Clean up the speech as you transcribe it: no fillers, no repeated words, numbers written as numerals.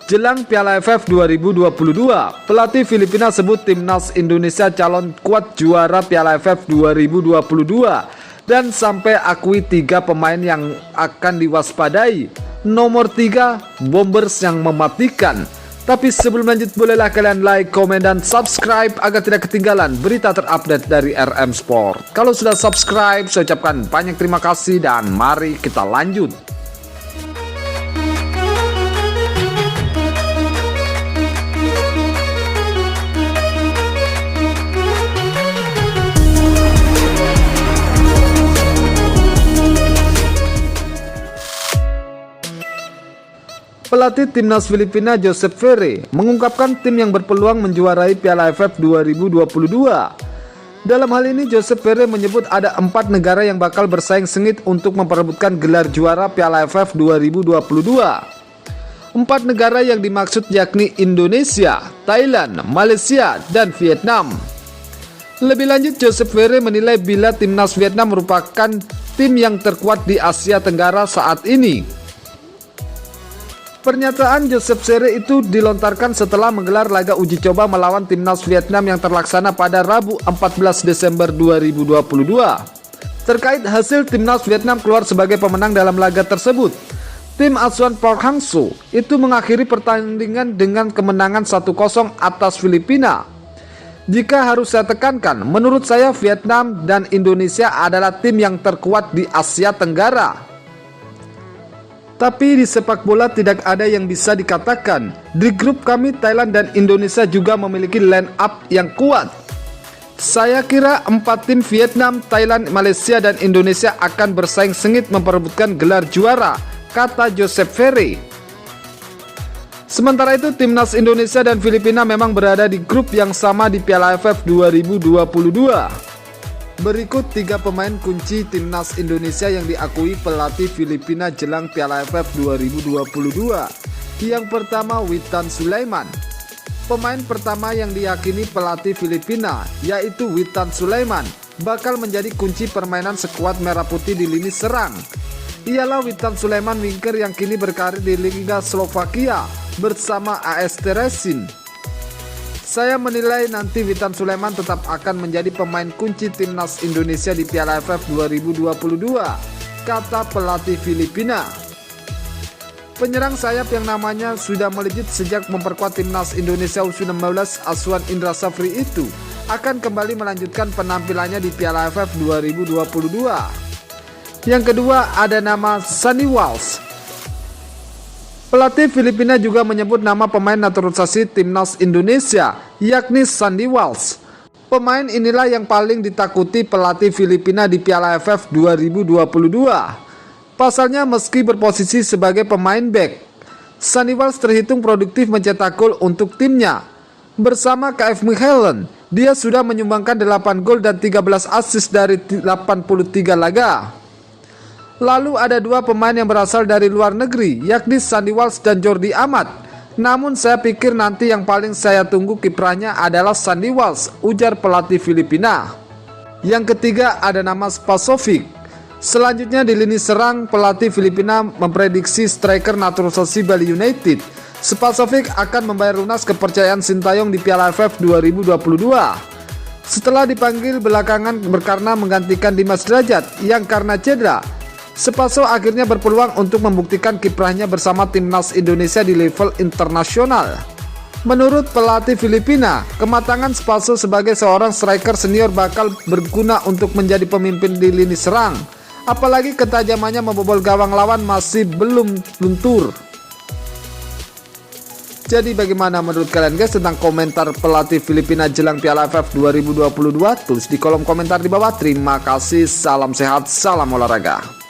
Jelang Piala AFF 2022, pelatih Filipina sebut timnas Indonesia calon kuat juara Piala AFF 2022 dan sampai akui 3 pemain yang akan diwaspadai. Nomor 3, Bombers yang mematikan. Tapi sebelum lanjut, bolehlah kalian like, komen, dan subscribe agar tidak ketinggalan berita terupdate dari RM Sport. Kalau sudah subscribe, saya ucapkan banyak terima kasih dan mari kita lanjut. Pelatih timnas Filipina Joseph Verre mengungkapkan tim yang berpeluang menjuarai Piala AFF 2022. Dalam hal ini Joseph Verre menyebut ada 4 negara yang bakal bersaing sengit untuk memperebutkan gelar juara Piala AFF 2022. 4 negara yang dimaksud yakni Indonesia, Thailand, Malaysia, dan Vietnam. Lebih lanjut, Joseph Verre menilai bila timnas Vietnam merupakan tim yang terkuat di Asia Tenggara saat ini. Pernyataan Joseph Verre itu dilontarkan setelah menggelar laga uji coba melawan timnas Vietnam yang terlaksana pada Rabu 14 Desember 2022. Terkait hasil, timnas Vietnam keluar sebagai pemenang dalam laga tersebut. Tim asuhan Park Hang-seo itu mengakhiri pertandingan dengan kemenangan 1-0 atas Filipina. Jika harus saya tekankan, menurut saya Vietnam dan Indonesia adalah tim yang terkuat di Asia Tenggara. Tapi di sepak bola tidak ada yang bisa dikatakan. Di grup kami, Thailand dan Indonesia juga memiliki line up yang kuat. Saya kira 4 tim Vietnam, Thailand, Malaysia, dan Indonesia akan bersaing sengit memperebutkan gelar juara, kata Joseph Verre. Sementara itu, timnas Indonesia dan Filipina memang berada di grup yang sama di Piala AFF 2022. Berikut 3 pemain kunci timnas Indonesia yang diakui pelatih Filipina jelang Piala AFF 2022. Yang pertama, Witan Sulaiman. Pemain pertama yang diyakini pelatih Filipina, yaitu Witan Sulaiman, bakal menjadi kunci permainan skuad merah putih di lini serang. Ialah Witan Sulaiman, winger yang kini berkarir di Liga Slovakia bersama AS Terezin. Saya menilai nanti Witan Sulaiman tetap akan menjadi pemain kunci timnas Indonesia di Piala AFF 2022, kata pelatih Filipina. Penyerang sayap yang namanya sudah melejit sejak memperkuat timnas Indonesia U19 asuhan Indra Safri itu akan kembali melanjutkan penampilannya di Piala AFF 2022. Yang kedua ada nama Sandy Walsh. Pelatih Filipina juga menyebut nama pemain naturalisasi timnas Indonesia, yakni Sandy Walsh. Pemain inilah yang paling ditakuti pelatih Filipina di Piala AFF 2022. Pasalnya meski berposisi sebagai pemain back, Sandy Walsh terhitung produktif mencetak gol untuk timnya. Bersama KF Mechelen, dia sudah menyumbangkan 8 gol dan 13 assist dari 83 laga. Lalu ada 2 pemain yang berasal dari luar negeri, yakni Sandy Walsh dan Jordi Amat. Namun saya pikir nanti yang paling saya tunggu kiprahnya adalah Sandy Walsh, ujar pelatih Filipina. Yang ketiga ada nama Spasovic. Selanjutnya di lini serang, pelatih Filipina memprediksi striker naturalisasi Bali United, Spasovic akan membayar lunas kepercayaan Sintayong di Piala AFF 2022. Setelah dipanggil belakangan karena menggantikan Dimas Derajat yang karena cedera, Spaso akhirnya berpeluang untuk membuktikan kiprahnya bersama timnas Indonesia di level internasional. Menurut pelatih Filipina, kematangan Spaso sebagai seorang striker senior bakal berguna untuk menjadi pemimpin di lini serang. Apalagi ketajamannya membobol gawang lawan masih belum luntur. Jadi bagaimana menurut kalian guys tentang komentar pelatih Filipina jelang Piala AFF 2022? Tulis di kolom komentar di bawah. Terima kasih, salam sehat, salam olahraga.